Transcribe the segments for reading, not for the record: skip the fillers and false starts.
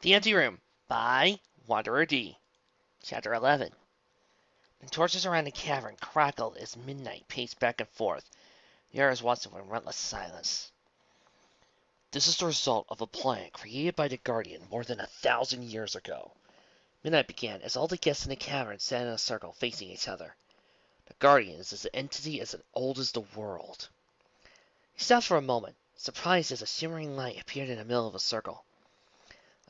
The Empty Room by Wanderer D. Chapter 11. The torches around the cavern crackled as midnight paced back and forth. The air was watching in relentless silence. This is the result of a plan created by the Guardian more than 1,000 years ago. Midnight began as all the guests in the cavern sat in a circle facing each other. The Guardian is an entity as old as the world. He stopped for a moment, surprised as a shimmering light appeared in the middle of the circle.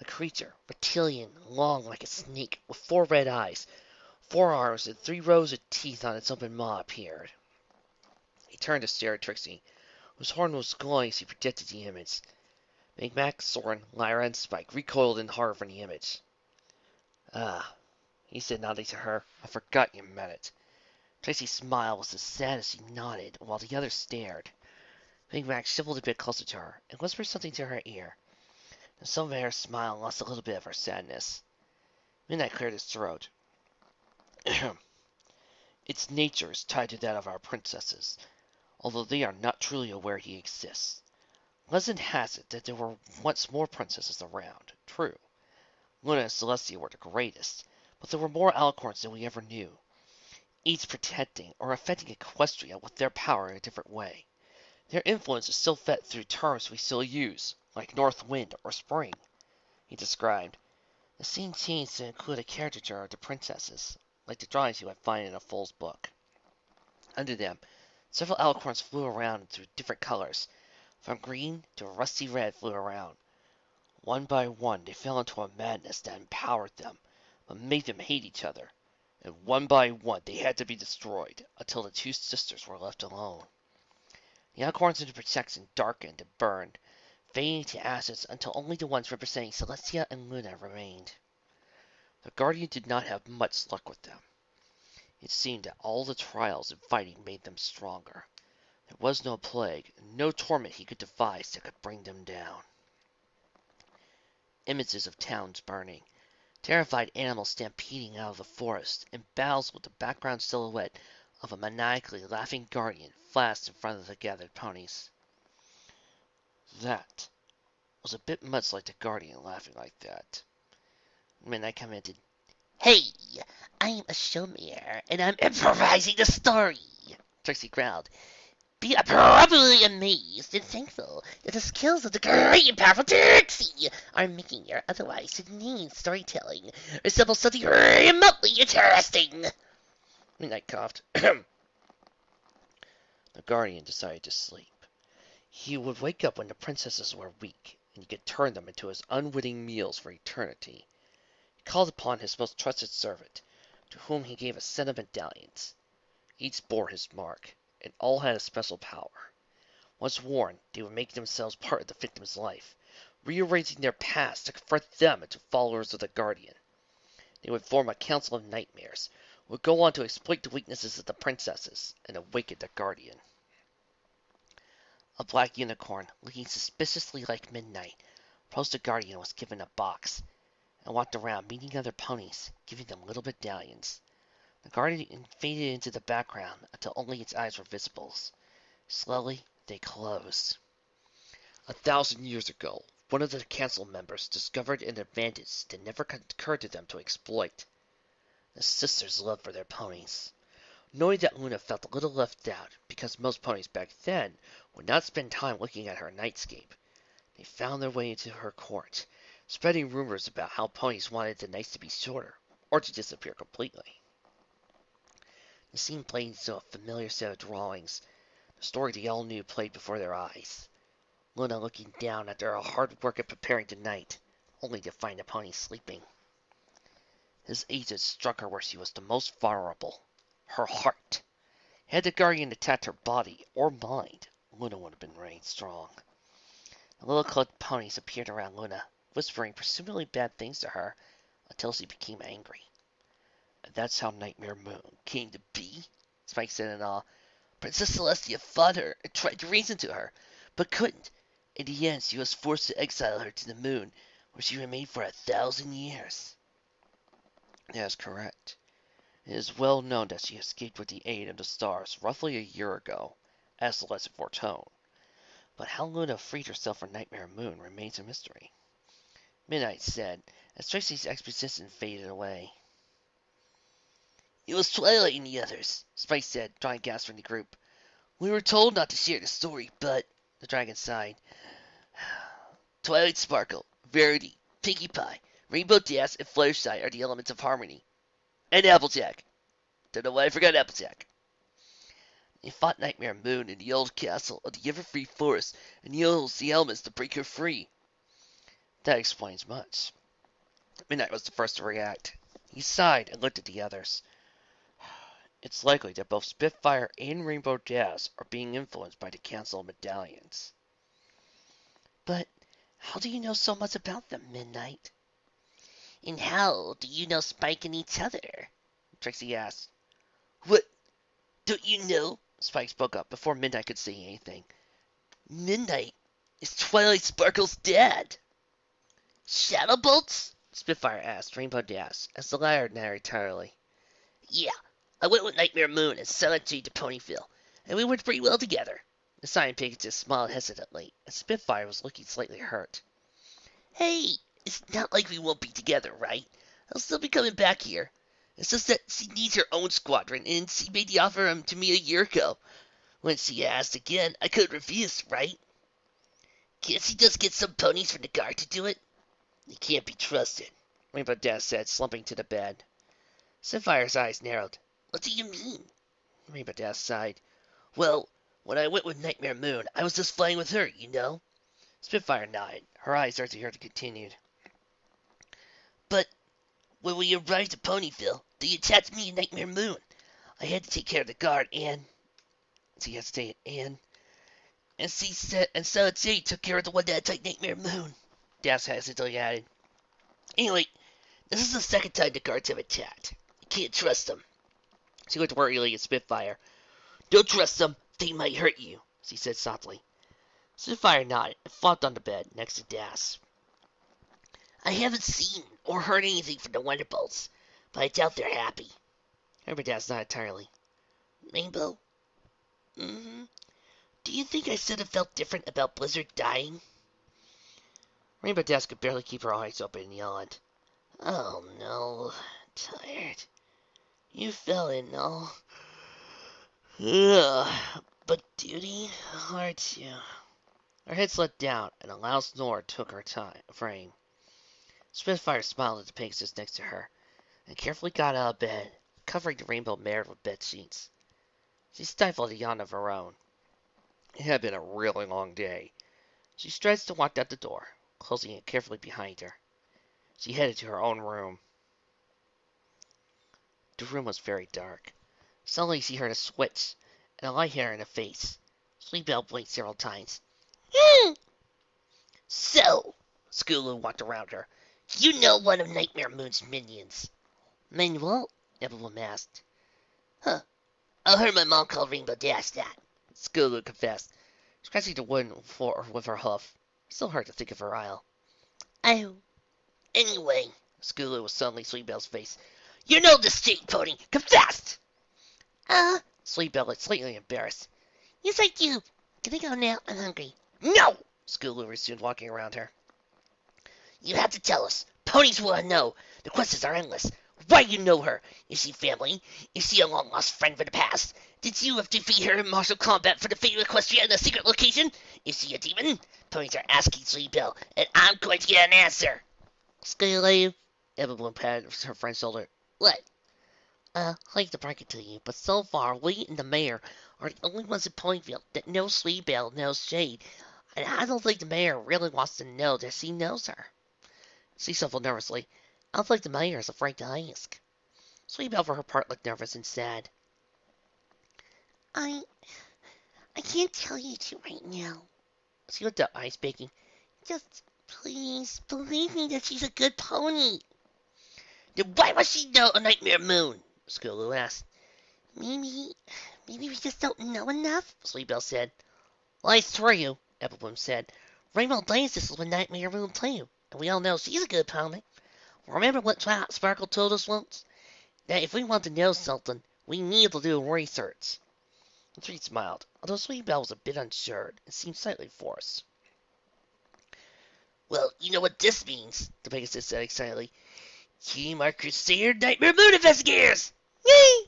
A creature, reptilian, long like a snake, with 4 red eyes, 4 arms, and 3 rows of teeth on its open maw appeared. He turned to stare at Trixie, whose horn was glowing as he projected the image. Big Mac, Soren, Lyra, and Spike recoiled in horror from the image. Ah, he said, nodding to her, I forgot you meant it. Trixie's smile was as sad as she nodded, while the others stared. Big Mac shuffled a bit closer to her and whispered something to her ear. The Silver smile lost a little bit of her sadness. Midnight cleared his throat. Its nature is tied to that of our princesses, although they are not truly aware he exists. Legend has it that there were once more princesses around, true. Luna and Celestia were the greatest, but there were more Alicorns than we ever knew, each protecting or affecting Equestria with their power in a different way. Their influence is still felt through terms we still use, like North Wind or Spring, he described. The scene changed to include a caricature of the princesses, like the drawings you would find in a fool's book. Under them, several alicorns flew around through different colors. From green to rusty red flew around. One by one, they fell into a madness that empowered them, but made them hate each other. And one by one, they had to be destroyed, until the 2 sisters were left alone. The alicorns under protection darkened and burned, fading to ashes until only the ones representing Celestia and Luna remained. The Guardian did not have much luck with them. It seemed that all the trials and fighting made them stronger. There was no plague, no torment he could devise that could bring them down. Images of towns burning, terrified animals stampeding out of the forest, and battles with the background silhouette of a maniacally laughing Guardian flashed in front of the gathered ponies. That was a bit much like the Guardian laughing like that. Midnight commented, Hey, I'm a showmare, and I'm improvising the story. Trixie growled, Be appropriately amazed and thankful that the skills of the great and powerful Trixie are making your otherwise inane storytelling resemble something remotely interesting. Midnight coughed. The Guardian decided to sleep. He would wake up when the princesses were weak, and he could turn them into his unwitting meals for eternity. He called upon his most trusted servant, to whom he gave a set of medallions. Each bore his mark, and all had a special power. Once worn, they would make themselves part of the victim's life, rearranging their past to convert them into followers of the Guardian. They would form a council of nightmares, would go on to exploit the weaknesses of the princesses, and awaken the Guardian. A black unicorn, looking suspiciously like Midnight, approached the Guardian and was given a box, and walked around meeting other ponies, giving them little medallions. The Guardian faded into the background until only its eyes were visible. Slowly, they closed. 1,000 years ago, one of the council members discovered an advantage that never occurred to them to exploit. The sisters' love for their ponies. Knowing that Luna felt a little left out because most ponies back then would not spend time looking at her nightscape, they found their way into her court, spreading rumors about how ponies wanted the nights to be shorter or to disappear completely. The scene played into a familiar set of drawings, the story they all knew played before their eyes. Luna looking down after her hard work at preparing the night, only to find the pony sleeping. His agent struck her where she was the most vulnerable, her heart. Had the Guardian attacked her body or mind, Luna would have been remaining strong. The little cloaked ponies appeared around Luna, whispering presumably bad things to her, until she became angry. And that's how Nightmare Moon came to be, Spike said in awe. Princess Celestia fought her and tried to reason to her, but couldn't. In the end, she was forced to exile her to the moon, where she remained for 1,000 years. That is correct. It is well known that she escaped with the aid of the stars roughly a year ago, as the legend foretold. But how Luna freed herself from Nightmare Moon remains a mystery. Midnight said, as Tracy's exposition faded away. It was Twilight and the others, Spike said, drawing gas from the group. We were told not to share the story, but... The dragon sighed. Twilight Sparkle, Verity, Pinkie Pie, Rainbow Dash, and Fluttershy are the elements of harmony. And Applejack. Don't know why I forgot Applejack. They fought Nightmare Moon in the old castle of the Everfree Forest and used the elements to break her free. That explains much. Midnight was the first to react. He sighed and looked at the others. It's likely that both Spitfire and Rainbow Dash are being influenced by the Council of Medallions. But how do you know so much about them, Midnight? And how do you know Spike and each other? Trixie asked. What? Don't you know? Spike spoke up before Midnight could say anything. Midnight is Twilight Sparkle's dad. Shadowbolts? Spitfire asked Rainbow Dash as the latter nodded entirely. Yeah, I went with Nightmare Moon and Celestia to Ponyville, and we worked pretty well together. The scientist smiled hesitantly, and Spitfire was looking slightly hurt. Hey, it's not like we won't be together, right? I'll still be coming back here. It's just that she needs her own squadron, and she made the offer to me a year ago. When she asked again, I couldn't refuse, right? Can't she just get some ponies from the guard to do it? They can't be trusted, Rainbow Dash said, slumping to the bed. Spitfire's eyes narrowed. What do you mean? Rainbow Dash sighed. Well, when I went with Nightmare Moon, I was just flying with her, you know? Spitfire nodded. Her eyes arched her continued. But when we arrived at Ponyville, they attacked me and Nightmare Moon. I had to take care of the guard and... She hesitated, and she said, and so Jay took care of the one that attacked Nightmare Moon. Dash hesitantly added. Anyway, this is the second time the guards have attacked. You can't trust them. She looked worriedly at Spitfire. Don't trust them. They might hurt you, she said softly. Spitfire nodded and flopped on the bed next to Dash. I haven't seen or heard anything from the Wonderbolts, but I doubt they're happy. Rainbow Dash nodded entirely. Rainbow? Mm-hmm. Do you think I should have felt different about Blizzard dying? Rainbow Dash could barely keep her eyes open and yawned. Oh no, tired. You fell in all. Ugh, but duty, hard to. Her head slid down, and a loud snore took her frame. Spitfire smiled at the Pegasus next to her, and carefully got out of bed, covering the rainbow mare with bed sheets. She stifled a yawn of her own. It had been a really long day. She stretched and walked out the door, closing it carefully behind her. She headed to her own room. The room was very dark. Suddenly she heard a switch, and a light hit her in the face. Sleepbell blinked several times. So, Skulu walked around her. You know one of Nightmare Moon's minions. Manuel? Evelyn asked. Huh. I heard my mom call Rainbow Dash that. Skulu confessed, scratching the wooden floor with her hoof. Still hard to think of her aisle. Oh. Anyway, Skulu was suddenly Sleepbell's face. You know this state pony. Confess! Sleepbell looked slightly embarrassed. Yes, I do. Can I go now? I'm hungry. No! Skulu resumed walking around her. You have to tell us. Ponies want to know. The questions are endless. Why you know her? Is she family? Is she a long-lost friend from the past? Did you have to defeat her in martial combat for the fate of Equestria in a secret location? Is she a demon? Ponies are asking Sleepbell, and I'm going to get an answer. Skulu, Evelyn patted her friend's shoulder. What? Hate to break it to you, but so far, we and the mayor are the only ones in Ponyville that know Sleepbell knows Jade, and I don't think the mayor really wants to know that she knows her. She shuffled nervously. I don't think the mayor is afraid to ask. Sleepbell, for her part, looked nervous and sad. I can't tell you to right now. She looked up, eyes baking. Just please believe me that she's a good pony. Then why must she know a Nightmare Moon? Skulu asked. Maybe we just don't know enough, Sleepbell said. Well, I swear you, Evelyn said. Rainbow Dash is with Nightmare Moon too, and we all know she's a good pony. Remember what Twilight Sparkle told us once? That if we want to know something, we need to do research. The three smiled, although Sleepbell was a bit unsure and seemed slightly forced. Well, you know what this means, the Pegasus said excitedly. Team our Crusader Nightmare Moon investigators! Yay!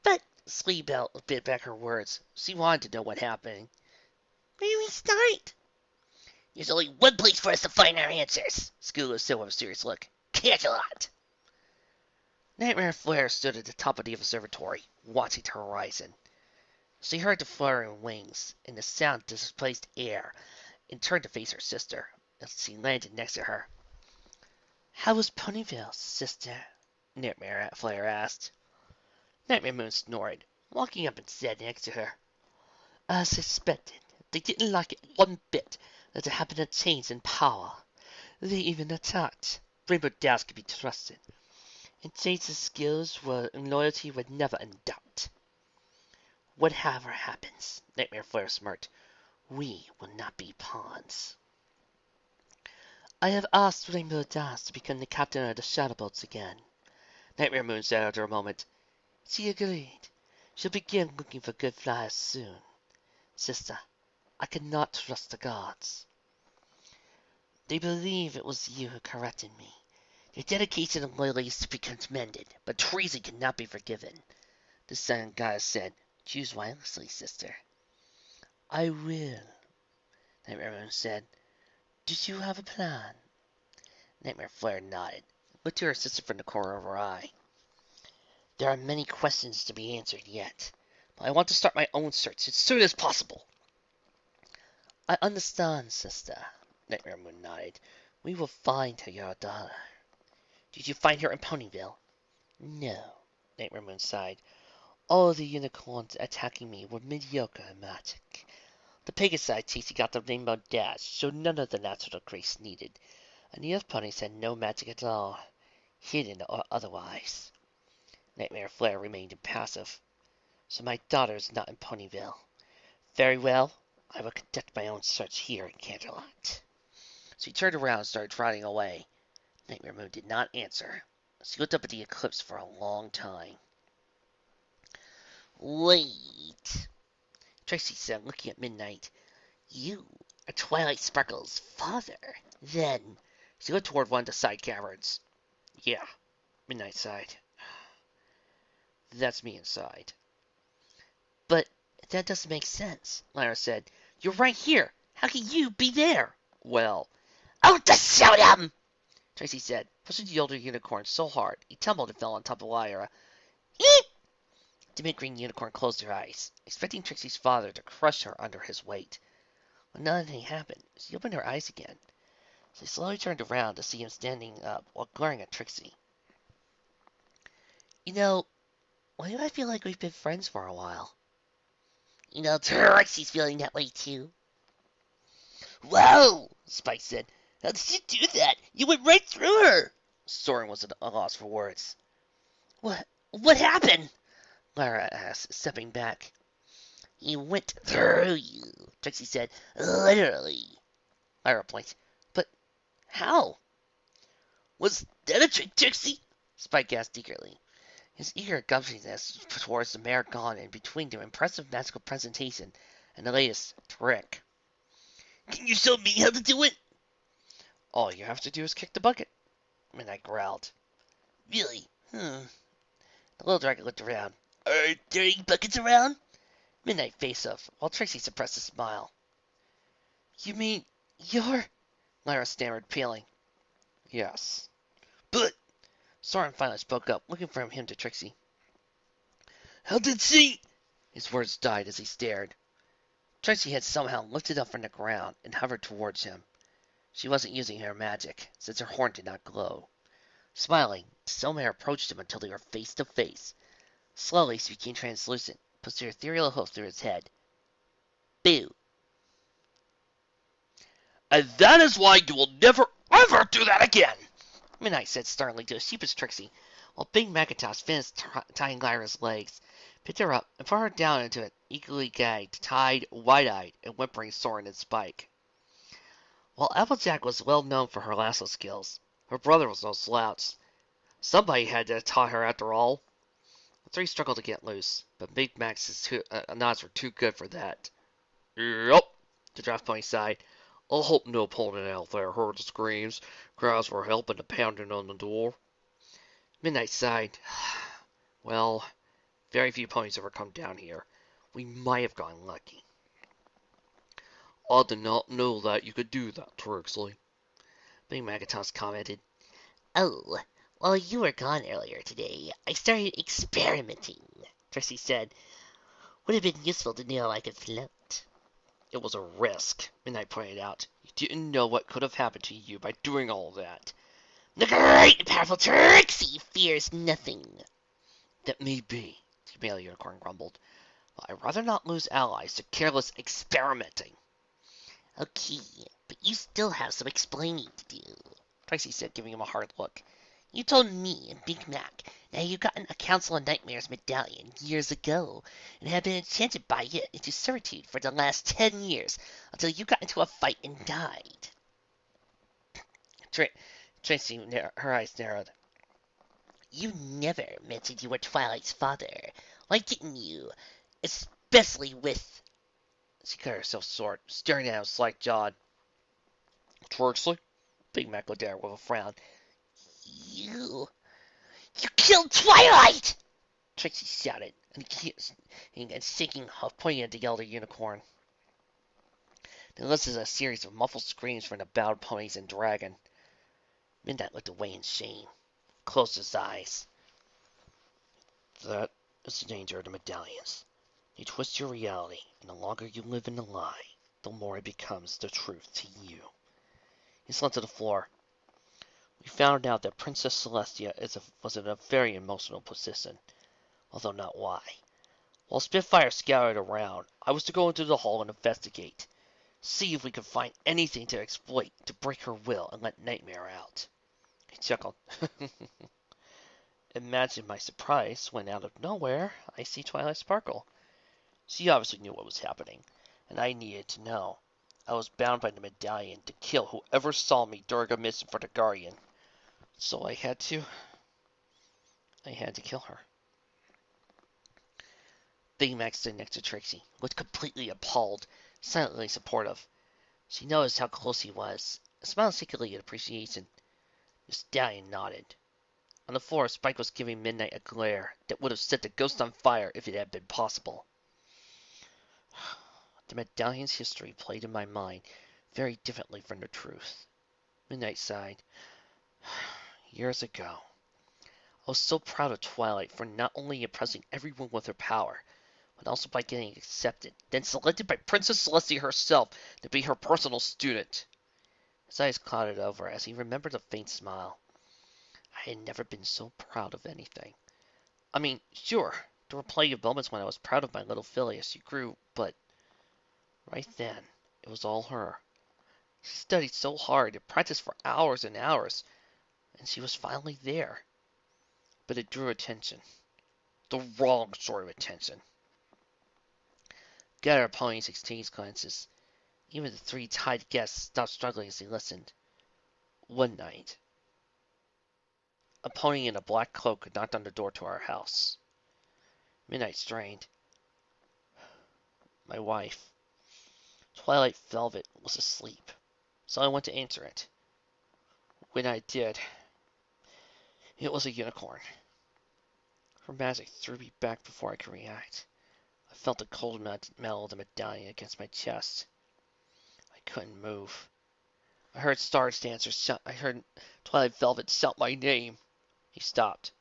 But Slee bit back her words. She wanted to know what happened. where do we start? There's only one place for us to find our answers, Skula said with a serious look. Canterlot. Nightmare Flare stood at the top of the observatory, watching the horizon. She heard the fluttering wings and the sound of displaced air, and turned to face her sister, as she landed next to her. How was Ponyville, sister? Nightmare Flare asked. Nightmare Moon snored, walking up and sat next to her. As suspected, they didn't like it one bit that there happened a change in power. They even attacked. Rainbow Dash could be trusted, and Jade's skills and loyalty were never in doubt. Whatever happens, Nightmare Flare smirked, we will not be pawns. I have asked Rainbow Dash to become the captain of the Shadowbolts again. Nightmare Moon said after a moment. She agreed. She'll begin looking for good flyers soon. Sister, I cannot trust the gods. They believe it was you who corrected me. Their dedication and loyalty is to be commended, but treason cannot be forgiven. The Sun Goddess said, choose wisely, sister. I will, Nightmare Moon said. Do you have a plan? Nightmare Flare nodded, looked to her sister from the corner of her eye. There are many questions to be answered yet, but I want to start my own search as soon as possible. I understand, sister, Nightmare Moon nodded. We will find your daughter. Did you find her in Ponyville? No, Nightmare Moon sighed. All the unicorns attacking me were mediocre in magic. The Pegasi Titi got the Rainbow Dash, so none of the natural grace needed, and the Earth ponies had no magic at all, hidden or otherwise. Nightmare Flare remained impassive. So my daughter is not in Ponyville. Very well, I will conduct my own search here in Canterlot. She turned around and started trotting away. Nightmare Moon did not answer. She looked up at the eclipse for a long time. Wait, Tracy said, looking at Midnight. You are Twilight Sparkle's father, then. She looked toward one of the side caverns. Yeah, Midnight sighed. That's me inside. But that doesn't make sense, Lyra said. You're right here. How can you be there? Well, oh, just shoot him! Tracy said, pushing the older unicorn so hard he tumbled and fell on top of Lyra. Eep! The mid-green unicorn closed her eyes, expecting Trixie's father to crush her under his weight. When nothing happened, she opened her eyes again. She slowly turned around to see him standing up while glaring at Trixie. You know, why do I feel like we've been friends for a while? You know, Trixie's feeling that way too. Whoa! Spike said. How did you do that? You went right through her! Soren was at a loss for words. What happened? Lyra asked, stepping back. He went through you, Trixie said. Literally. Lyra blinked. But how? Was that a trick, Trixie? Spike asked eagerly. His eager gumptiousness towards the mare gone in between their impressive magical presentation and the latest trick. Can you show me how to do it? All you have to do is kick the bucket. Midnight growled. Really? The little dragon looked around. Are there any buckets around? Midnight faced up, while Tracy suppressed a smile. You mean you're... Lyra stammered, peeling. Yes. But... Soren finally spoke up, looking from him to Trixie. How did she... His words died as he stared. Trixie had somehow lifted up from the ground and hovered towards him. She wasn't using her magic, since her horn did not glow. Smiling, Selmare approached him until they were face to face. Slowly, she became translucent, pushed her ethereal hoof through his head. Boo. And that is why you will never, ever do that again! Midnight said sternly to a sheepish Trixie, while Big Macintosh finished tying Lyra's legs, picked her up, and put her down into an eagerly gagged, tied, wide-eyed, and whimpering Soren and Spike. While Applejack was well known for her lasso skills, her brother was no slouch. Somebody had to have taught her after all. The three struggled to get loose, but Big Mac's knots were too good for that. Yup, the draft pony sighed. I hope no opponent out there heard the screams, cries for help, and the pounding on the door. Midnight sighed. Well, very few ponies ever come down here. We might have gotten lucky. I did not know that you could do that, Trixie. Big Magatos commented. Oh, while you were gone earlier today, I started experimenting, Trixie said. Would have been useful to know I could float. It was a risk, Midnight pointed out. You didn't know what could have happened to you by doing all that. The great and powerful Trixie fears nothing. That may be, the male unicorn grumbled, but I'd rather not lose allies to careless experimenting. Okay, but you still have some explaining to do, Trixie said, giving him a hard look. You told me and Big Mac that you got a Council of Nightmares medallion years ago and had been enchanted by it into servitude for the last 10 years until you got into a fight and died. Trixie, her eyes narrowed. You never mentioned you were Twilight's father. Why didn't you? Especially with... She cut herself short, staring at him slack-jawed. Trixie? Big Mac looked at her with a frown. You killed Twilight! Trixie shouted, and shaking, pointing at the elder unicorn. Then listened to a series of muffled screams from the bowed ponies and dragon. Midnight looked away in shame, closed his eyes. That is the danger of the medallions. They twist your reality, and the longer you live in the lie, the more it becomes the truth to you. He slumped to the floor. We found out that Princess Celestia was in a very emotional position, although not why. While Spitfire scoured around, I was to go into the hall and investigate. See if we could find anything to exploit to break her will and let Nightmare out. He chuckled. Imagine my surprise when out of nowhere I see Twilight sparkle. She obviously knew what was happening, and I needed to know. I was bound by the medallion to kill whoever saw me during a mission for the Guardian. So I had to kill her. Big Mac stood next to Trixie, looked completely appalled, silently supportive. She noticed how close he was, and smiled secretly in appreciation. The stallion nodded. On the floor, Spike was giving Midnight a glare that would have set the ghost on fire if it had been possible. The medallion's history played in my mind very differently from the truth. Midnight sighed. Years ago, I was so proud of Twilight for not only impressing everyone with her power, but also by getting accepted, then selected by Princess Celestia herself to be her personal student. His eyes clouded over as he remembered a faint smile. I had never been so proud of anything. I mean, sure, there were plenty of moments when I was proud of my little filly as she grew, but right then, it was all her. She studied so hard and practiced for hours and hours, and she was finally there. But it drew attention. The wrong sort of attention. Gathered opponents exchanged glances. Even the three tied guests stopped struggling as they listened. One night, a pony in a black cloak knocked on the door to our house. Midnight strained. My wife, Twilight Velvet, was asleep, so I went to answer it. When I did, it was a unicorn. Her magic threw me back before I could react. I felt the cold metal of the medallion against my chest. I couldn't move. I heard Stars Dancer shout. I heard Twilight Velvet shout my name. He stopped.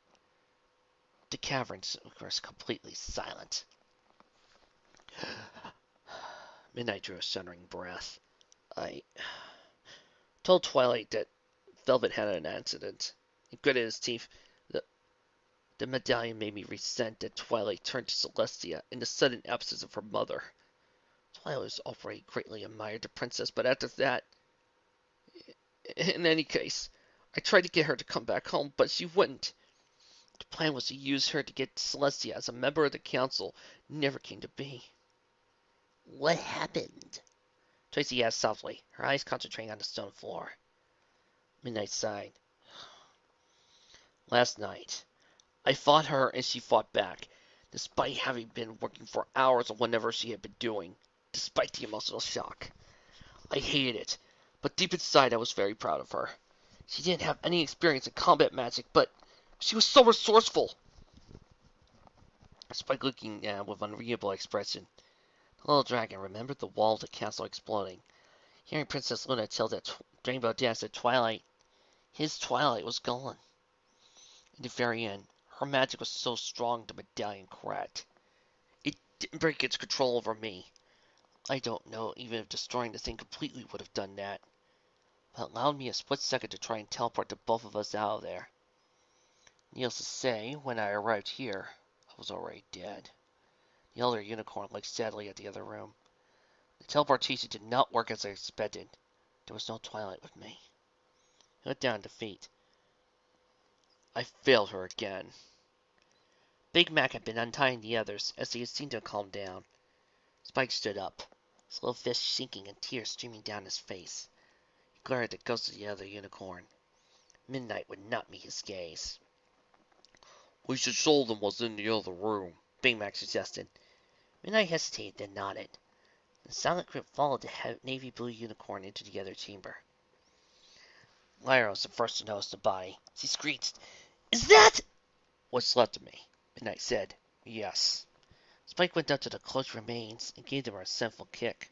The caverns were completely silent. Midnight drew a shuddering breath. I told Twilight that Velvet had an accident. He gritted his teeth. The medallion made me resent that Twilight turned to Celestia in the sudden absence of her mother. Twilight was already greatly admired the princess, but after that... In any case, I tried to get her to come back home, but she wouldn't. The plan was to use her to get Celestia as a member of the council. Never came to be. What happened? Tracy asked softly, her eyes concentrating on the stone floor. Midnight sighed. Last night, I fought her and she fought back, despite having been working for hours on whatever she had been doing, despite the emotional shock. I hated it, but deep inside I was very proud of her. She didn't have any experience in combat magic, but she was so resourceful. Spike looking with unreadable expression. The little dragon remembered the wall of the castle exploding. Hearing Princess Luna tell that Rainbow Dash that his Twilight was gone. In the very end, her magic was so strong the medallion cracked. It didn't break its control over me. I don't know even if destroying the thing completely would have done that, but it allowed me a split second to try and teleport the both of us out of there. Needless to say, when I arrived here, I was already dead. The elder unicorn looked sadly at the other room. The teleportation did not work as I expected. There was no Twilight with me. He went down in defeat. I failed her again. Big Mac had been untying the others as he had seemed to calm down. Spike stood up, his little fist sinking and tears streaming down his face. He glared at the ghost of the other unicorn. Midnight would not meet his gaze. We should show them what's in the other room, Big Mac suggested. Midnight hesitated, then nodded. The silent group followed the navy blue unicorn into the other chamber. Lyra was the first to notice the body. She screeched, "Is that—" "What's left of me," Midnight said. "Yes." Spike went up to the closed remains and gave them a sinful kick.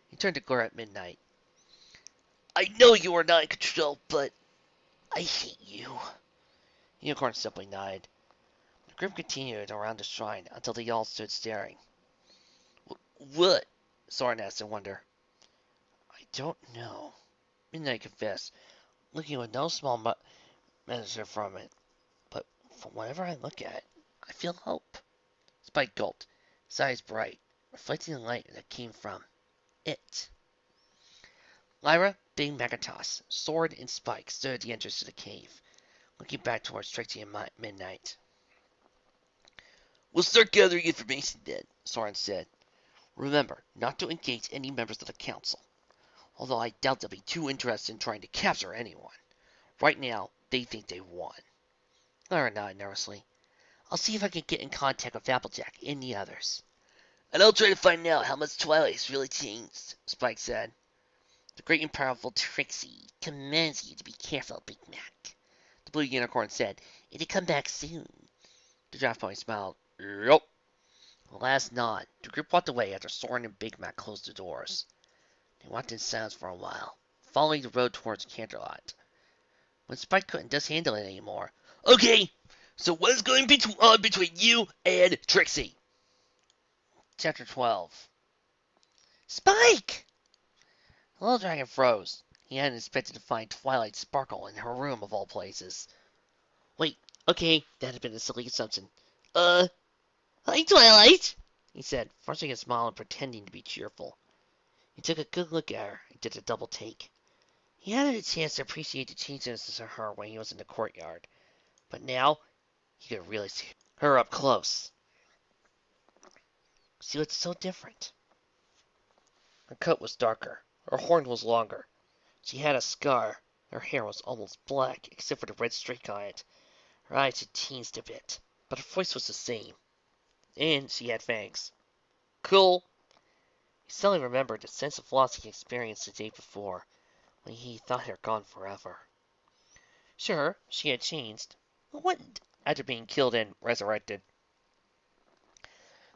He turned to glare at Midnight. "I know you are not in control, but I hate you." The unicorn simply nodded. The group continued around the shrine until they all stood staring. "What?" Soren asked in wonder. "I don't know," Midnight confessed, looking with no small measure from it. "But from whatever I look at, I feel hope." Spike gulped, his eyes bright, reflecting the light that came from it. Lyra, Big Macintosh, Sword, and Spike stood at the entrance to the cave, looking back towards Trixie and Midnight. "We'll start gathering information then," Soren said. "Remember not to engage any members of the council, although I doubt they'll be too interested in trying to capture anyone. Right now, they think they won." Lyra nodded nervously. "I'll see if I can get in contact with Applejack and the others." "And I'll try to find out how much Twilight has really changed," Spike said. "The great and powerful Trixie commands you to be careful, Big Mac," the blue unicorn said, "and to come back soon." The draft pony smiled. "Yup." The last nod. The group walked away after Soren and Big Mac closed the doors. They walked in silence for a while, following the road towards Canterlot. When Spike couldn't just handle it anymore. "Okay, so what is going on between you and Trixie?" Chapter 12. "Spike!" The little dragon froze. He hadn't expected to find Twilight sparkle in her room of all places. "Wait, okay, that had been a silly assumption. Hi, Twilight," he said, forcing a smile and pretending to be cheerful. He took a good look at her and did a double take. He hadn't a chance to appreciate the changes in her when he was in the courtyard, but now he could really see her up close. She looked so different. Her coat was darker. Her horn was longer. She had a scar. Her hair was almost black, except for the red streak on it. Her eyes had changed a bit, but her voice was the same. And she had fangs. Cool. He suddenly remembered the sense of loss he experienced the day before, when he thought her gone forever. Sure, she had changed, but what after being killed and resurrected?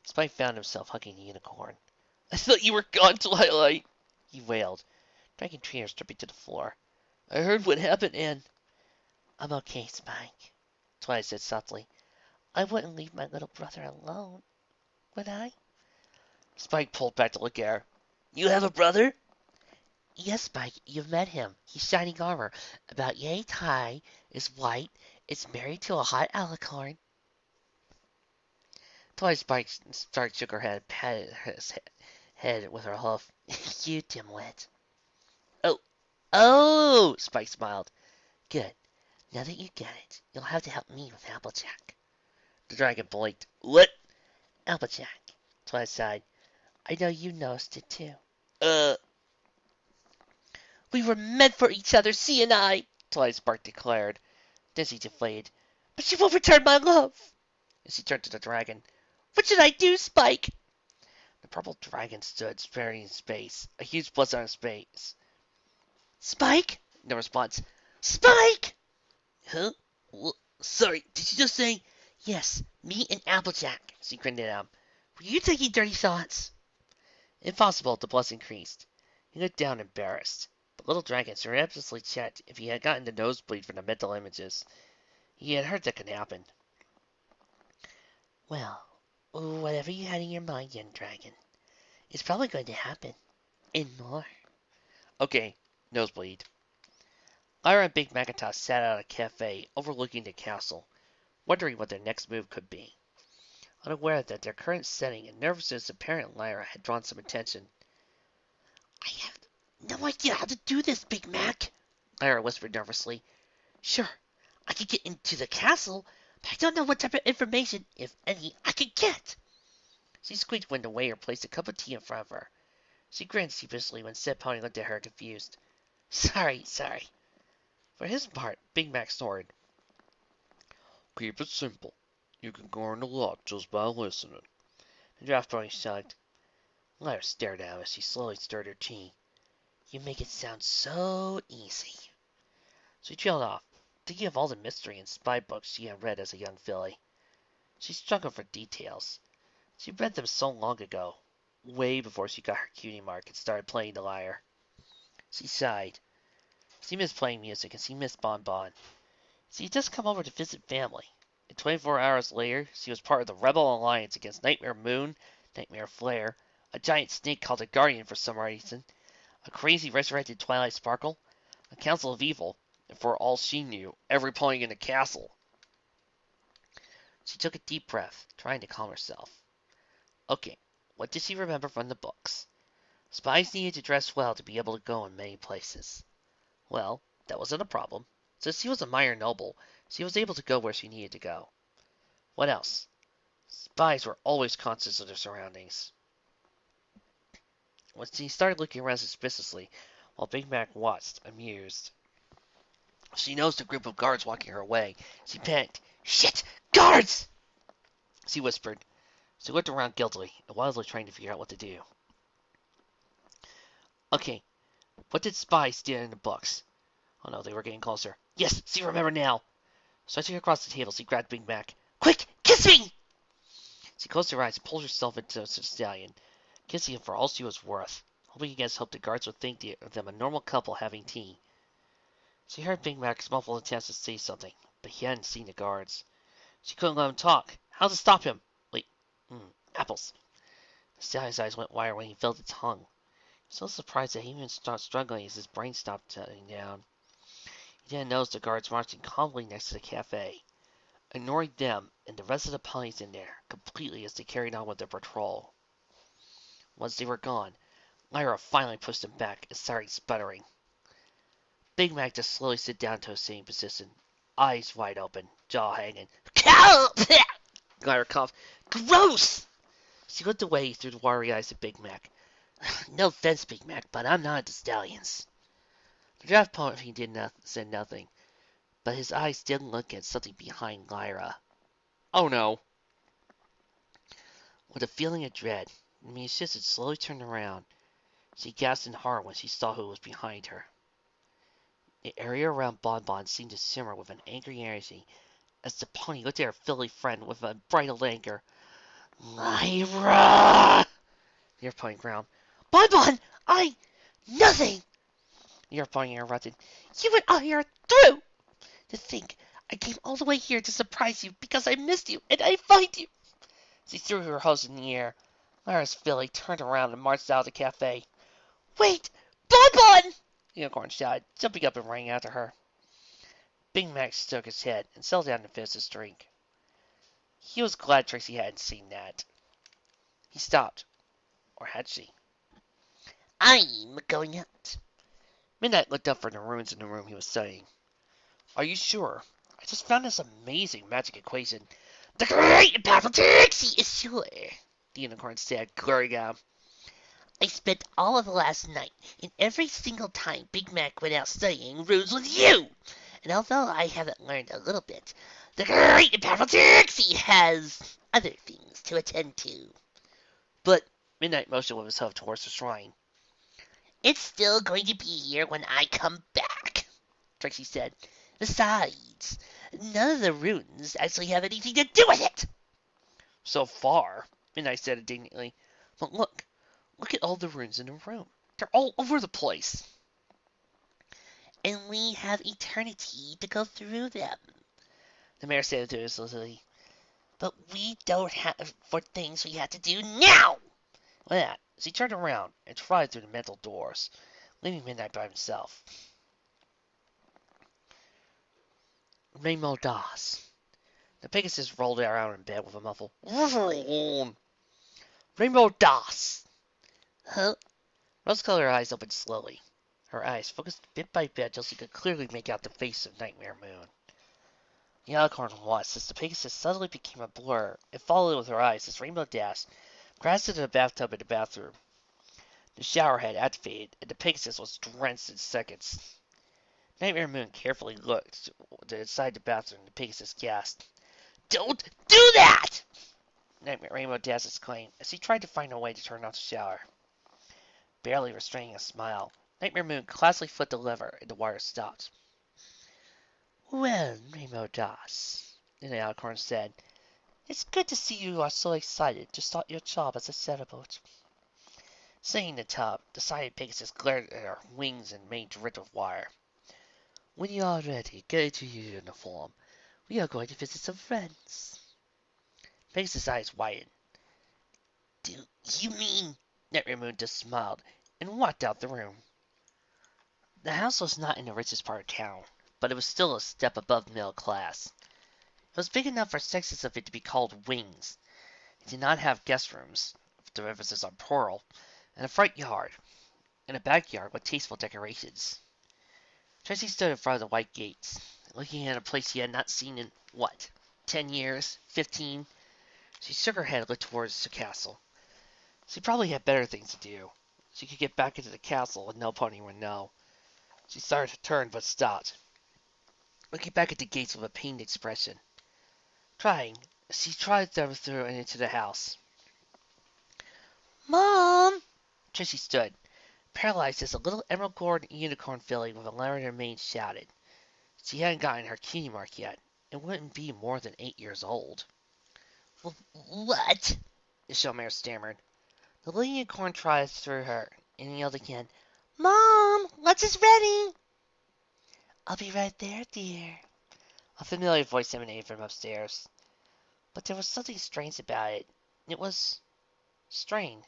Spike found himself hugging the unicorn. "I thought you were gone, Twilight," he wailed, dragging tears dripping to the floor. "I heard what happened and—" "I'm okay, Spike," Twilight said softly. "I wouldn't leave my little brother alone, would I?" Spike pulled back to look at her. "You have a brother?" "Yes, Spike, you've met him. He's shining armor, about yay high, is white, is married to a hot alicorn." Twilight Spike shook her head and patted his head with her hoof. "You dimwit." "Oh, oh!" Spike smiled. "Good. Now that you get it, you'll have to help me with Applejack." The dragon blinked. "What?" "Applejack," Twilight sighed. "I know you noticed it too." Uh. "We were meant for each other, she and I," Twilight Spark declared. Then she deflated. "But she won't return my love." And she turned to the dragon. "What should I do, Spike?" The purple dragon stood staring in space, a huge plus on his face. Spike? No response. Spike! Huh? Sorry, did you just say? Yes, me and Applejack. She grinned at him. Were you taking dirty thoughts? Impossible, the plus increased. He looked down, embarrassed. The little dragon surreptitiously checked if he had gotten the nosebleed from the mental images. He had heard that could happen. Well, whatever you had in your mind, young dragon, it's probably going to happen. And more. Okay, nosebleed. Lyra and Big Macintosh sat at a cafe overlooking the castle, wondering what their next move could be. Unaware that their current setting and nervousness apparent Lyra had drawn some attention. I have no idea how to do this, Big Mac, Lyra whispered nervously. Sure, I could get into the castle, but I don't know what type of information, if any, I could get. She squeaked when the waiter placed a cup of tea in front of her. She grinned sheepishly when said pony looked at her confused. Sorry. For his part, Big Mac snored. Keep it simple. You can learn a lot just by listening. The draft pony shrugged. Lyra stared at him as she slowly stirred her tea. You make it sound so easy. She trailed off, thinking of all the mystery and spy books she had read as a young filly. She struggled for details. She read them so long ago, way before she got her cutie mark and started playing the lyre. She sighed. She missed playing music and she missed Bon Bon. She had just come over to visit family, and 24 hours later she was part of the Rebel Alliance against Nightmare Moon, Nightmare Flare, a giant snake called a Guardian for some reason, a crazy resurrected Twilight Sparkle, a Council of Evil, and for all she knew, every pony in the castle. She took a deep breath, trying to calm herself. Okay, what did she remember from the books? Spies needed to dress well to be able to go in many places. Well, that wasn't a problem. Since she was a minor noble, she was able to go where she needed to go. What else? Spies were always conscious of their surroundings. When she started looking around suspiciously, while Big Mac watched, amused, she noticed a group of guards walking her way. She panicked. Shit! Guards! She whispered. She looked around guiltily and wildly trying to figure out what to do. Okay, what did spies steal in the books? Oh no, they were getting closer. Yes, she remembered now. Stretching across the table, she grabbed Big Mac. Quick, kiss me! She closed her eyes and pulled herself into the stallion, kissing him for all she was worth, hoping against hope the guards would think them a normal couple having tea. She heard Big Mac's muffled attempts to say something, but he hadn't seen the guards. She couldn't let him talk. How to stop him? Wait, apples. The stallion's eyes went wide when he felt its tongue. He was so surprised that he even stopped struggling as his brain stopped shutting down. He didn't notice the guards marching calmly next to the cafe, ignoring them and the rest of the ponies in there completely as they carried on with their patrol. Once they were gone, Lyra finally pushed them back and started sputtering. Big Mac just slowly sit down to a sitting position, eyes wide open, jaw hanging. Lyra coughed. Gross! She looked away through the watery eyes of Big Mac. No offense, Big Mac, but I'm not at the stallions. The draft pony said nothing, but his eyes did look at something behind Lyra. Oh no. With a feeling of dread, the musician slowly turned around. She gasped in horror when she saw who was behind her. The area around Bon Bon seemed to simmer with an angry energy as the pony looked at her filly friend with a bridled anger. Lyra! The air pony growled. Bon Bon! Nothing! The air pony interrupted. You and I are through! To think I came all the way here to surprise you because I missed you and I find you! She threw her hose in the air. Lyra's filly turned around and marched out of the cafe. Wait! Bon Bon! The unicorn shouted, jumping up and running after her. Big Mac shook his head and settled down to finish his drink. He was glad Tracy hadn't seen that. He stopped. Or had she? I'm going out. Midnight looked up from the ruins in the room he was studying. Are you sure? I just found this amazing magic equation. The great and powerful Trixie is sure, the unicorn said, glaring at him. I spent all of the last night, and every single time Big Mac went out studying runes with you. And although I haven't learned a little bit, the great and powerful Trixie has other things to attend to. But Midnight motioned with his hoof towards the shrine. It's still going to be here when I come back, Trixie said. Besides, none of the runes actually have anything to do with it. So far, Midnight said indignantly. But look at all the runes in the room. They're all over the place. And we have eternity to go through them, The mayor said enthusiastically. but we don't have for things we have to do now. With that, he turned around and tried through the metal doors, leaving Midnight by himself. Rainbow Das. The Pegasus rolled around in bed with a muffled Rainbow Das. Huh? Rose-colored eyes opened slowly. Her eyes focused bit by bit until she could clearly make out the face of Nightmare Moon. The unicorn watched as the Pegasus suddenly became a blur and followed with her eyes as Rainbow Das crashed into the bathtub in the bathroom. The shower had activated, and the Pegasus was drenched in seconds. Nightmare Moon carefully looked inside the bathroom. The Pegasus gasped. Don't do that! Nightmare Rainbow Das exclaimed as he tried to find a way to turn off the shower. Barely restraining a smile, Nightmare Moon classically flipped the lever and the wire stopped. Well, Rainbow Das, the unicorn said, it's good to see you are so excited to start your job as a sailboat. Seeing the tub, the silent Pegasus glared at her wings and made drift of wire. When you are ready, get into your uniform. We are going to visit some friends. Pegasus' eyes widened. Do you mean... Nightmare Moon just smiled and walked out the room. The house was not in the richest part of town, but it was still a step above middle class. It was big enough for sections of it to be called wings. It did not have guest rooms, with the emphasis on plural, and a front yard, and a backyard with tasteful decorations. Tracy stood in front of the white gates, looking at a place she had not seen in, 10 years? 15? She shook her head and looked towards the castle. She probably had better things to do. She could get back into the castle and no pony would know. She started to turn but stopped, looking back at the gates with a pained expression. She tried them through and into the house. Mom! Tracy stood, paralyzed as a little emerald-gold unicorn filly with a lavender mane shouted. She hadn't gotten her cutie mark yet, and wouldn't be more than 8 years old. What? The showmare stammered. The little unicorn tried through her, and yelled again, Mom! Lunch is ready! I'll be right there, dear. A familiar voice emanated from upstairs. But there was something strange about it. It was strained,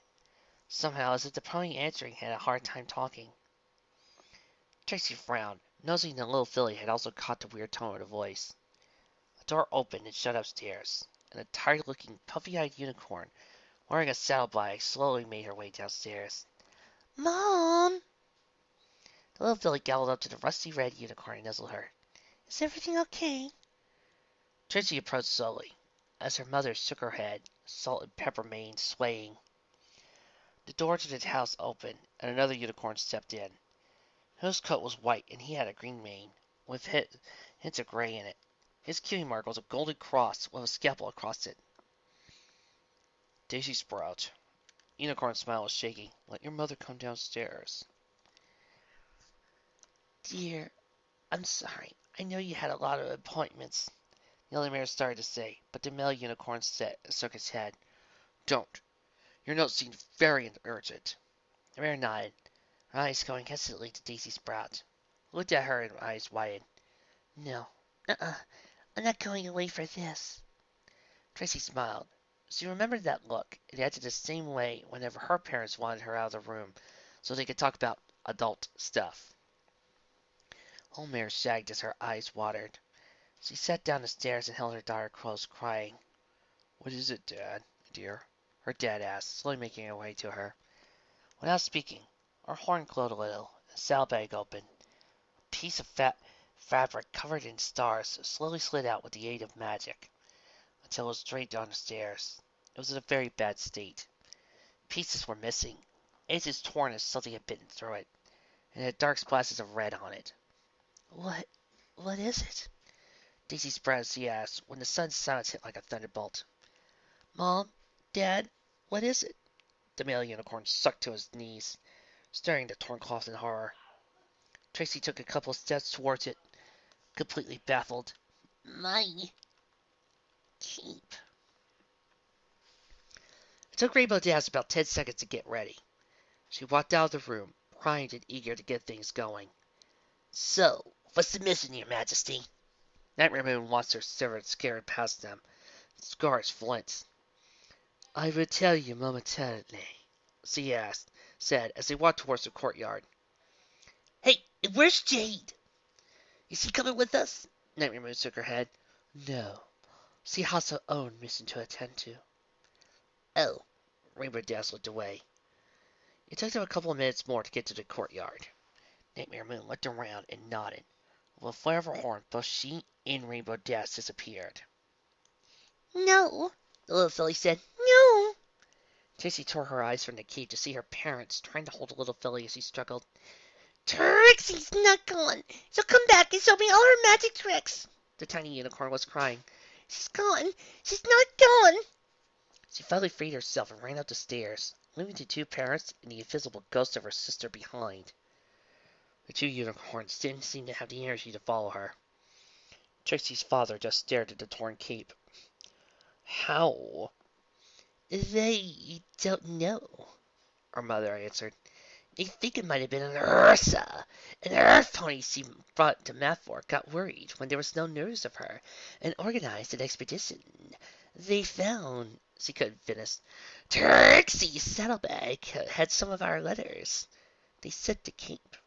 somehow, as if the pony answering had a hard time talking. Tracy frowned, noticing the little filly had also caught the weird tone of the voice. A door opened and shut upstairs, and a tired-looking, puffy-eyed unicorn, wearing a saddlebag, slowly made her way downstairs. Mom! The little filly galloped up to the rusty red unicorn and nuzzled her. Is everything okay? Tracy approached slowly, as her mother shook her head, salt and pepper mane swaying. The door to the house opened, and another unicorn stepped in. His coat was white, and he had a green mane, with hints of gray in it. His cutie mark was a golden cross with a scalpel across it. Daisy Sprout. Unicorn's smile was shaking. Let your mother come downstairs. Dear, I'm sorry. I know you had a lot of appointments. The other mare started to say, but the male unicorn shook his head. Don't. Your note seemed very urgent. The mare nodded, her eyes going hesitantly to Daisy Sprout, who looked at her and her eyes widened. No. I'm not going away for this. Tracy smiled. She remembered that look, and acted the same way whenever her parents wanted her out of the room so they could talk about adult stuff. Old Mare sagged as her eyes watered. She sat down the stairs and held her daughter close, crying. What is it, Dad, dear? Her dad asked, slowly making her way to her. Without speaking, her horn glowed a little, and the saddlebag opened. A piece of fabric covered in stars slowly slid out with the aid of magic, until it was straight down the stairs. It was in a very bad state. Pieces were missing, edges torn as something had bitten through it, and had dark splashes of red on it. What is it? Daisy Sprout, she asked, when the sudden silence hit like a thunderbolt. Mom? Dad? What is it? The male unicorn sucked to his knees, staring at the torn cloth in horror. Tracy took a couple steps towards it, completely baffled. My cape. It took Rainbow Dash about 10 seconds to get ready. She walked out of the room, primed and eager to get things going. So, what's the mission, Your Majesty? Nightmare Moon watched her servant scurry past them, scars flints. I will tell you momentarily, she said as they walked towards the courtyard. Hey, where's Jade? Is he coming with us? Nightmare Moon shook her head. No, she has her own mission to attend to. Oh. Rainbow Dash looked away. It took them a couple of minutes more to get to the courtyard. Nightmare Moon looked around and nodded. With a flare of her horn, both she and Rainbow Dash disappeared. No, the little filly said. No. Tracy tore her eyes from the cape to see her parents trying to hold the little filly as she struggled. Trixie's not gone. She'll come back and show me all her magic tricks. The tiny unicorn was crying. She's gone. She's not gone. She finally freed herself and ran up the stairs, leaving the two parents and the invisible ghost of her sister behind. The two unicorns didn't seem to have the energy to follow her. Trixie's father just stared at the torn cape. How? They don't know, Her mother answered. They think it might have been an Ursa. And the Earth pony she brought to Mathfork got worried when there was no news of her and organized an expedition. They found, she couldn't finish, Trixie's saddlebag had some of our letters. They sent the cape.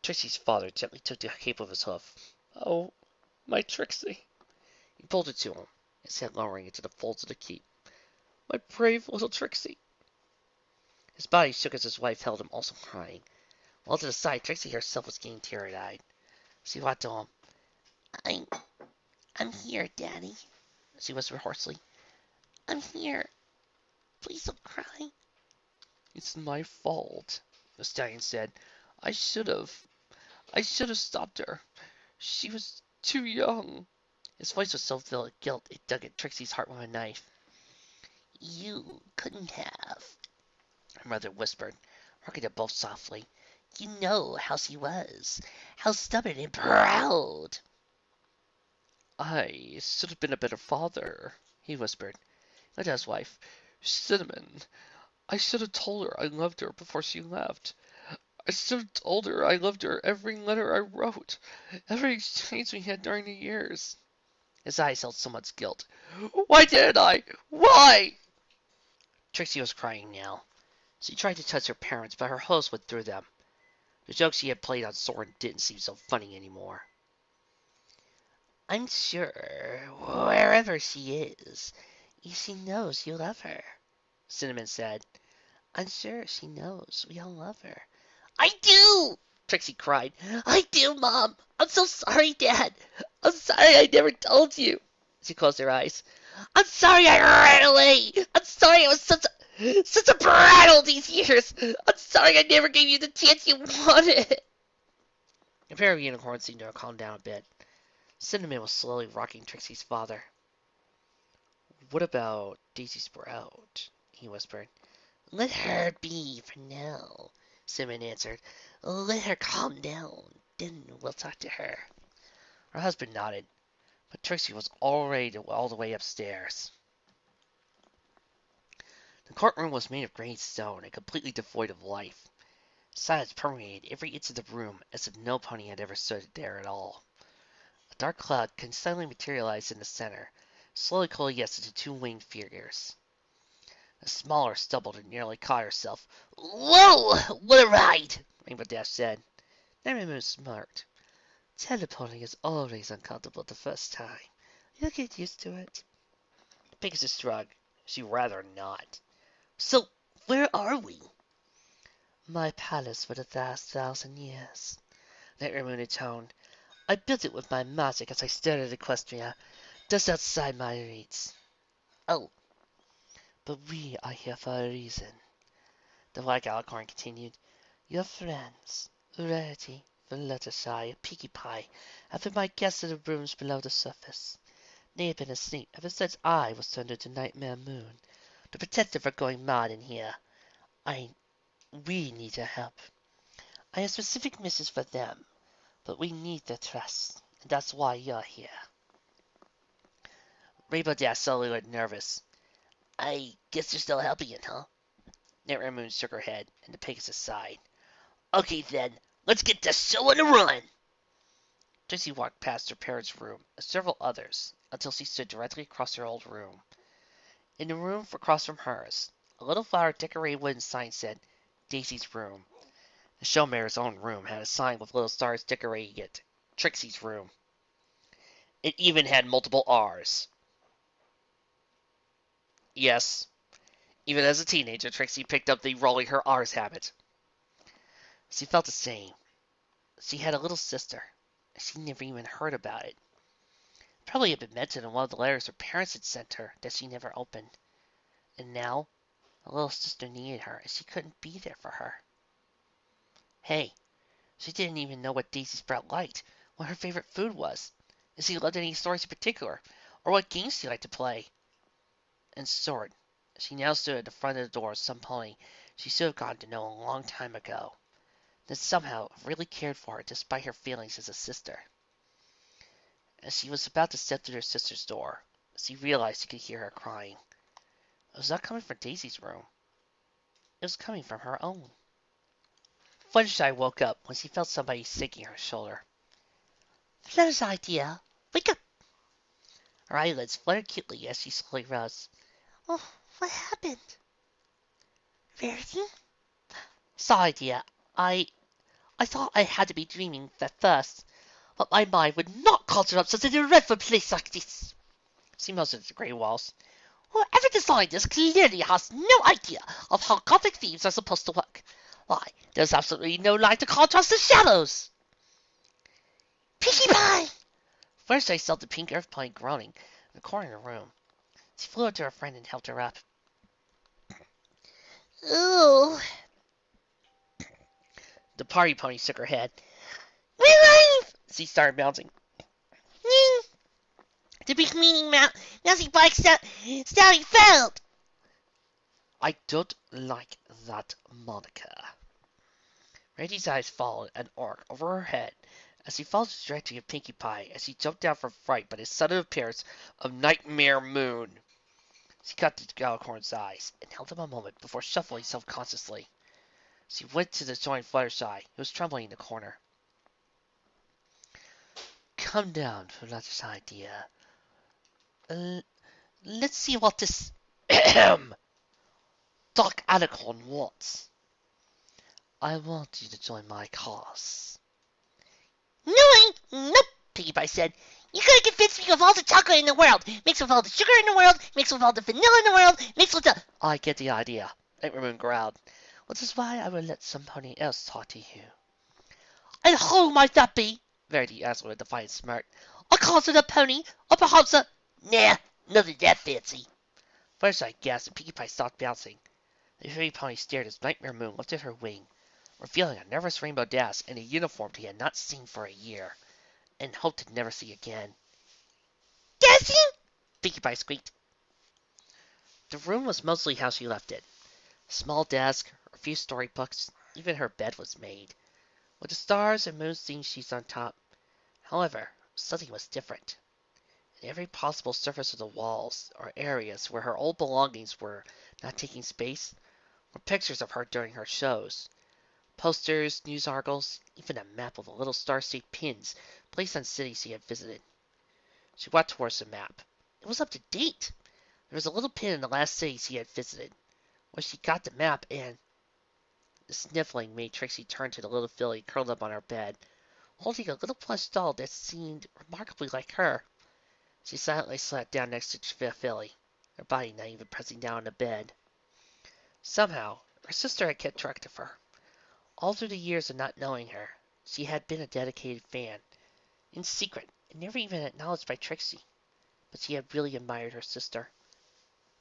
Trixie's father gently took the cape with his hoof. Oh, my Trixie. He pulled it to him, his head lowering into the folds of the cape. My brave little Trixie. His body shook as his wife held him, also crying. While to the side, Trixie herself was getting teary-eyed. She walked to him. I'm here, Daddy, she whispered hoarsely. I'm here. Please don't cry. It's my fault, the stallion said. I should have stopped her. She was too young. His voice was so filled with guilt it dug at Trixie's heart with a knife. You couldn't have, her mother whispered, rocking them both softly. You know how she was, how stubborn and proud. I should have been a better father, he whispered. Looked at his wife. Cinnamon, I should have told her I loved her before she left. I should have told her I loved her every letter I wrote, every exchange we had during the years. His eyes held so much guilt. Why didn't I? Why? Trixie was crying now. She tried to touch her parents, but her hose went through them. The jokes she had played on Soren didn't seem so funny anymore. I'm sure, wherever she is, she knows you love her, Cinnamon said. I'm sure she knows we all love her. I do! Trixie cried. I do, Mom! I'm so sorry, Dad! I'm sorry I never told you! She closed her eyes. I'm sorry I ran away! I'm sorry I was such a brat all these years! I'm sorry I never gave you the chance you wanted! The pair of unicorns seemed to have calmed down a bit. Cinnamon was slowly rocking Trixie's father. What about Daisy Sprout? He whispered. Let her be for now, Cinnamon answered. Let her calm down, then we'll talk to her. Her husband nodded, but Trixie was already all the way upstairs. The courtroom was made of gray stone and completely devoid of life. Silence permeated every inch of the room as if no pony had ever stood there at all. A dark cloud suddenly materialized in the center, slowly coalesced into two winged figures. The smaller stumbled and nearly caught herself. Whoa! What a ride! Rainbow Dash said. Nightmare Moon smirked. Teleporting is always uncomfortable the first time. You'll get used to it. Pegasus shrugged. She'd rather not. So, where are we? My palace for the last 1,000 years. Nightmare Moon intoned. I built it with my magic as I stared at Equestria, just outside my reach. Oh. But we are here for a reason. The White Alicorn continued. Your friends, Rarity, Fluttershy, and Pinkie Pie, have been my guests in the rooms below the surface. They have been asleep ever since I was turned into Nightmare Moon, The protective are going mad in here. We need your help. I have specific missions for them, but we need their trust, and that's why you're here. Rainbow Dash slowly looked nervous. I guess you're still helping it, huh? Nightmare Moon shook her head, and the Pegasus sighed. Okay then, let's get this show on the run! Trixie walked past her parents' room and several others until she stood directly across her old room. In the room across from hers, a little flower decorated wooden sign said, Daisy's room. The showmare's own room had a sign with little stars decorating it, Trixie's room. It even had multiple R's. Yes, even as a teenager, Trixie picked up the rolling her R's habit. She felt the same. She had a little sister. She never even heard about it. Probably had been mentioned in one of the letters her parents had sent her that she never opened. And now, the little sister needed her, and she couldn't be there for her. Hey, she didn't even know what Daisy Sprout liked, what her favorite food was, if she loved any stories in particular, or what games she liked to play. In short, she now stood at the front of the door of some pony she should have gotten to know a long time ago, that somehow really cared for her despite her feelings as a sister. As she was about to step through her sister's door, she realized she could hear her crying. It was not coming from Daisy's room. It was coming from her own. Fluttershy woke up when she felt somebody shaking her shoulder. Fluttershy, dear, wake up! Her eyelids fluttered cutely as she slowly rose. Oh, what happened? Verity? Sorry, dear. I thought I had to be dreaming at first, but my mind would not conjure up such a dreadful place like this. She motioned at the grey walls. Whoever designed this clearly has no idea of how Gothic themes are supposed to work. Why, there's absolutely no light to contrast the shadows! Pinkie Pie! First I saw the pink earth pony groaning in the corner of the room. She flew up to her friend and helped her up. Ooh. The party pony shook her head. Revive! She started bouncing. The big meaning mount, nothing but starting failed! I don't like that moniker. Randy's eyes followed an arc over her head as he followed the trajectory of Pinkie Pie as she jumped down from fright by the sudden appearance of Nightmare Moon. She caught the Galicorn's eyes and held them a moment before shuffling self-consciously. She went to the join Fluttershy, who was trembling in the corner. Come down, Fluttershy, dear. Let's see what this Dark Alicorn wants. I want you to join my cause. Nope, Pinkie Pie said. You couldn't convince me of all the chocolate in the world, mixed with all the sugar in the world, mixed with all the vanilla in the world, mixed with the... I get the idea, Nightmare Moon growled, which is why I will let somebody else talk to you. And who might that be? Verity asked with a defiant smirk. A concert pony, or perhaps a... Nah, nothing that fancy. First I gasped and Pinkie Pie stopped bouncing. The fairy pony stared as Nightmare Moon lifted her wing, revealing a nervous Rainbow Dash in a uniform he had not seen for a year, and hoped to never see again. Dancing? Pinkie Pie squeaked. The room was mostly how she left it. A small desk, a few storybooks, even her bed was made, with the stars and moon theme sheets on top. However, something was different. In every possible surface of the walls, or areas where her old belongings were not taking space, were pictures of her during her shows. Posters, news articles, even a map with little star-shaped pins placed on cities she had visited. She walked towards the map. It was up to date. There was a little pin in the last city she had visited, where she got the map and... The sniffling made Trixie turn to the little filly curled up on her bed, holding a little plush doll that seemed remarkably like her. She silently sat down next to the filly, her body not even pressing down on the bed. Somehow, her sister had kept track of her. All through the years of not knowing her, she had been a dedicated fan, in secret and never even acknowledged by Trixie. But she had really admired her sister.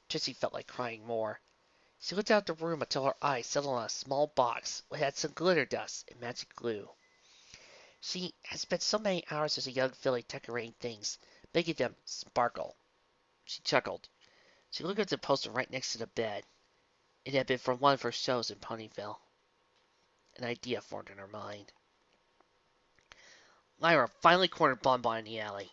Trixie felt like crying more. She looked out the room until her eyes settled on a small box which had some glitter dust and magic glue. She had spent so many hours as a young filly decorating things, making them sparkle. She chuckled. She looked at the poster right next to the bed. It had been from one of her shows in Ponyville. An idea formed in her mind. Lyra finally cornered Bonbon in the alley.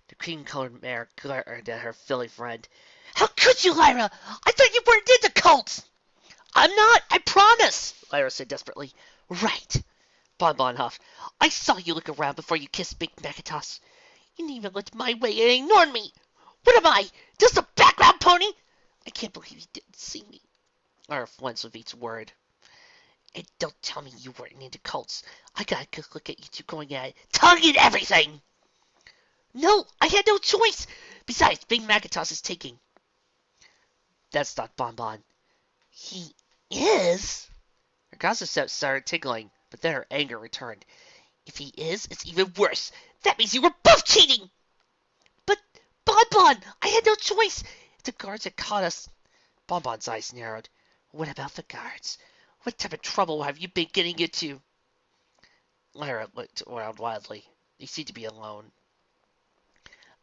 The cream-colored mare glared at her filly friend. How could you, Lyra? I thought you weren't into cults. I'm not, I promise, Lyra said desperately. Right, Bonbon huffed. I saw you look around before you kissed Big Macintosh. You didn't even look my way and ignored me. What am I, just a background pony? I can't believe you didn't see me. Lyra flinched with each word. And don't tell me you weren't into cults. I got a good look at you two going at it, tongue and everything. No, I had no choice. Besides, Big Macintosh is taking. That's not Bonbon. He is? Her gossip started tickling, but then her anger returned. If he is, it's even worse. That means you were both cheating. But, Bonbon, I had no choice. The guards had caught us. Bonbon's eyes narrowed. What about the guards? What type of trouble have you been getting into? Lyra looked around wildly. They seemed to be alone.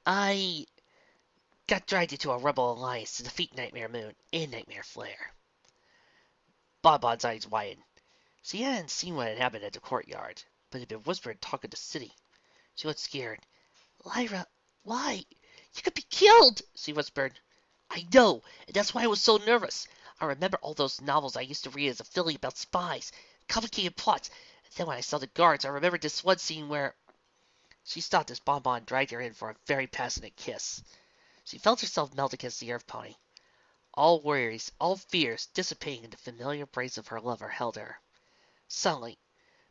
I got dragged into a rebel alliance to defeat Nightmare Moon and Nightmare Flare. Bonbon's eyes widened. She hadn't seen what had happened at the courtyard, but had been whispered talk of the city. She looked scared. Lyra, why? You could be killed, she whispered. I know, and that's why I was so nervous. I remember all those novels I used to read as a filly about spies, complicated plots. And then when I saw the guards, I remembered this one scene where... She stopped as Bonbon dragged her in for a very passionate kiss. She felt herself melt against the earth pony. All worries, all fears dissipating in the familiar embrace of her lover held her. Suddenly,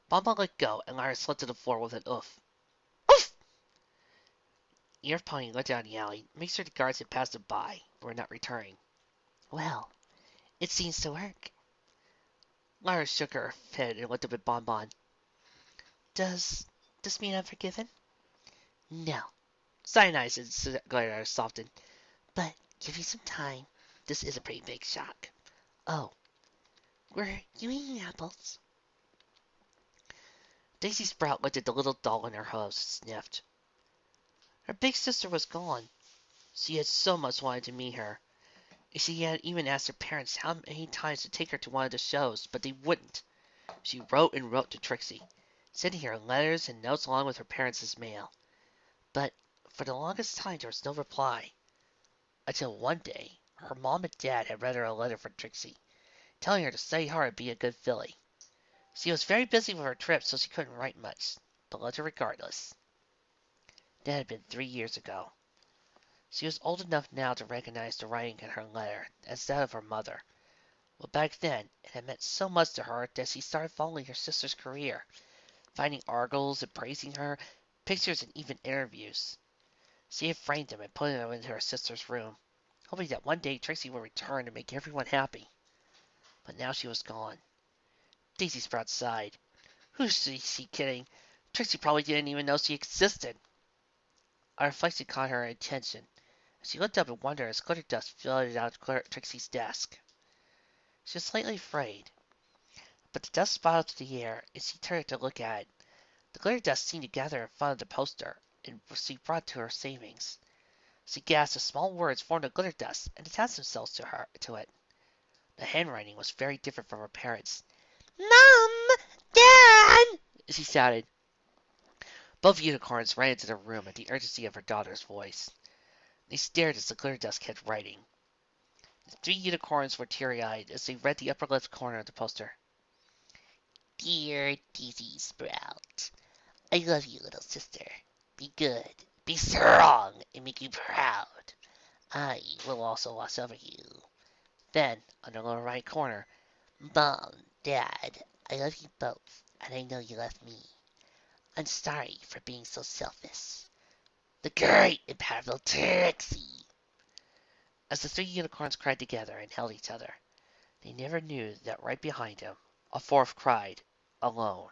Bonbon let go, and Lyra slid to the floor with an oof. Oof! The earth pony looked down the alley, made sure the guards had passed it by, but were not returning. Well, it seems to work. Lyra shook her head and looked up at Bonbon. Does this mean I'm forgiven? No. Cyanide glared at her softened. But give me some time. This is a pretty big shock. Oh, were you eating apples? Daisy Sprout looked at the little doll in her hose and sniffed. Her big sister was gone. She had so much wanted to meet her. And she had even asked her parents how many times to take her to one of the shows, but they wouldn't. She wrote and wrote to Trixie, sending her letters and notes along with her parents' mail. But for the longest time there was no reply. Until one day, her mom and dad had read her a letter from Trixie, telling her to study hard and be a good filly. She was very busy with her trip, so she couldn't write much, but loved her regardless. That had been 3 years ago. She was old enough now to recognize the writing in her letter as that of her mother. Well, back then, it had meant so much to her that she started following her sister's career, finding articles and praising her, pictures and even interviews. She had framed them and put them into her sister's room, hoping that one day Trixie would return and make everyone happy. But now she was gone. Daisy Sprout sighed. Who's she kidding? Trixie probably didn't even know she existed. A reflection caught her attention. She looked up in wonder as glitter dust floated out of Trixie's desk. She was slightly afraid, but the dust spiraled through the air, and she turned to look at it. The glitter dust seemed to gather in front of the poster, and she brought to her savings. She gasped as small words formed of glitter dust and attached themselves to it. The handwriting was very different from her parents'. Mom! Dad! She shouted. Both unicorns ran into the room at the urgency of her daughter's voice. They stared as the glitter dust kept writing. The 3 unicorns were teary-eyed as they read the upper left corner of the poster. Dear Daisy Sprout, I love you, little sister. Be good, be strong, and make you proud. I will also watch over you. Then, on the lower right corner, Mom, Dad, I love you both, and I know you love me. I'm sorry for being so selfish. The great and powerful Trixie. As the 3 unicorns cried together and held each other, they never knew that right behind them, a fourth cried, alone.